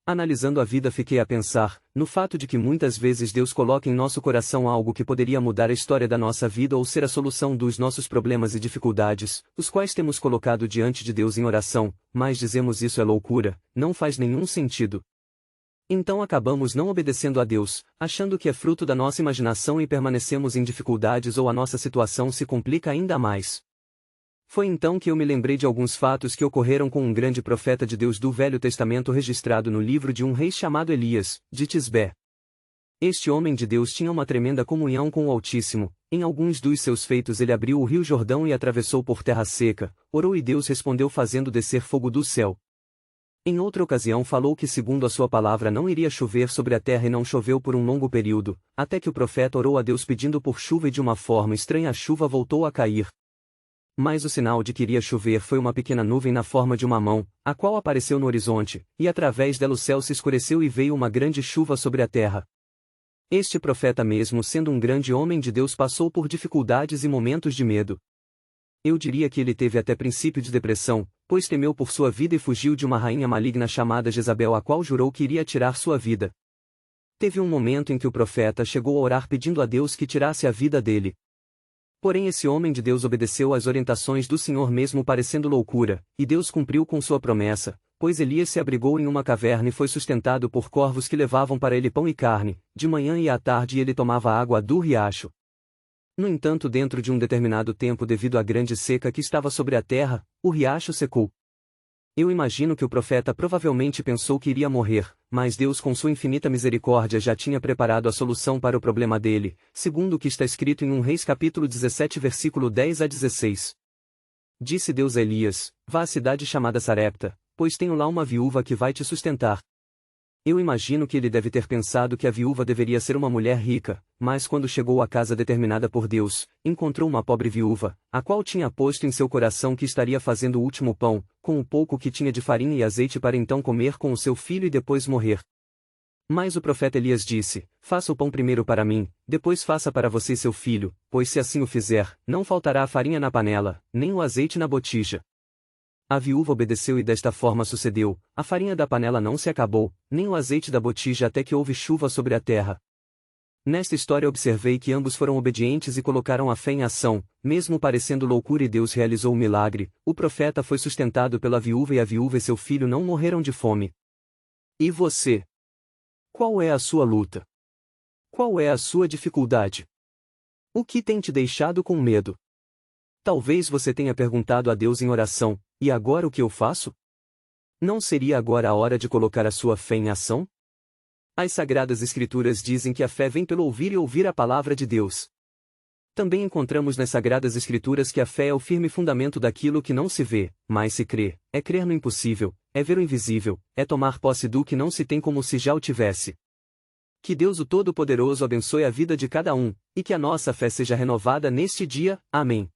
Analisando a vida, fiquei a pensar no fato de que muitas vezes Deus coloca em nosso coração algo que poderia mudar a história da nossa vida ou ser a solução dos nossos problemas e dificuldades, os quais temos colocado diante de Deus em oração, mas dizemos isso é loucura, não faz nenhum sentido. Então acabamos não obedecendo a Deus, achando que é fruto da nossa imaginação e permanecemos em dificuldades ou a nossa situação se complica ainda mais. Foi então que eu me lembrei de alguns fatos que ocorreram com um grande profeta de Deus do Velho Testamento registrado no livro de um rei chamado Elias, de Tisbé. Este homem de Deus tinha uma tremenda comunhão com o Altíssimo. Em alguns dos seus feitos ele abriu o rio Jordão e atravessou por terra seca, orou e Deus respondeu fazendo descer fogo do céu. Em outra ocasião falou que segundo a sua palavra não iria chover sobre a terra e não choveu por um longo período, até que o profeta orou a Deus pedindo por chuva e de uma forma estranha a chuva voltou a cair. Mas o sinal de que iria chover foi uma pequena nuvem na forma de uma mão, a qual apareceu no horizonte, e através dela o céu se escureceu e veio uma grande chuva sobre a terra. Este profeta, mesmo sendo um grande homem de Deus, passou por dificuldades e momentos de medo. Eu diria que ele teve até princípio de depressão, pois temeu por sua vida e fugiu de uma rainha maligna chamada Jezabel, a qual jurou que iria tirar sua vida. Teve um momento em que o profeta chegou a orar pedindo a Deus que tirasse a vida dele. Porém esse homem de Deus obedeceu às orientações do Senhor mesmo parecendo loucura, e Deus cumpriu com sua promessa, pois Elias se abrigou em uma caverna e foi sustentado por corvos que levavam para ele pão e carne, de manhã e à tarde ele tomava água do riacho. No entanto, dentro de um determinado tempo, devido à grande seca que estava sobre a terra, o riacho secou. Eu imagino que o profeta provavelmente pensou que iria morrer, mas Deus com sua infinita misericórdia já tinha preparado a solução para o problema dele, segundo o que está escrito em 1 Reis capítulo 17 versículo 10 a 16. Disse Deus a Elias: vá à cidade chamada Sarepta, pois tenho lá uma viúva que vai te sustentar. Eu imagino que ele deve ter pensado que a viúva deveria ser uma mulher rica, mas quando chegou à casa determinada por Deus, encontrou uma pobre viúva, a qual tinha posto em seu coração que estaria fazendo o último pão, com o pouco que tinha de farinha e azeite para então comer com o seu filho e depois morrer. Mas o profeta Elias disse: faça o pão primeiro para mim, depois faça para você e seu filho, pois se assim o fizer, não faltará a farinha na panela, nem o azeite na botija. A viúva obedeceu e desta forma sucedeu, a farinha da panela não se acabou, nem o azeite da botija até que houve chuva sobre a terra. Nesta história observei que ambos foram obedientes e colocaram a fé em ação, mesmo parecendo loucura, e Deus realizou o milagre. O profeta foi sustentado pela viúva e a viúva e seu filho não morreram de fome. E você? Qual é a sua luta? Qual é a sua dificuldade? O que tem te deixado com medo? Talvez você tenha perguntado a Deus em oração: e agora o que eu faço? Não seria agora a hora de colocar a sua fé em ação? As Sagradas Escrituras dizem que a fé vem pelo ouvir e ouvir a palavra de Deus. Também encontramos nas Sagradas Escrituras que a fé é o firme fundamento daquilo que não se vê, mas se crê, é crer no impossível, é ver o invisível, é tomar posse do que não se tem como se já o tivesse. Que Deus o Todo-Poderoso abençoe a vida de cada um, e que a nossa fé seja renovada neste dia. Amém.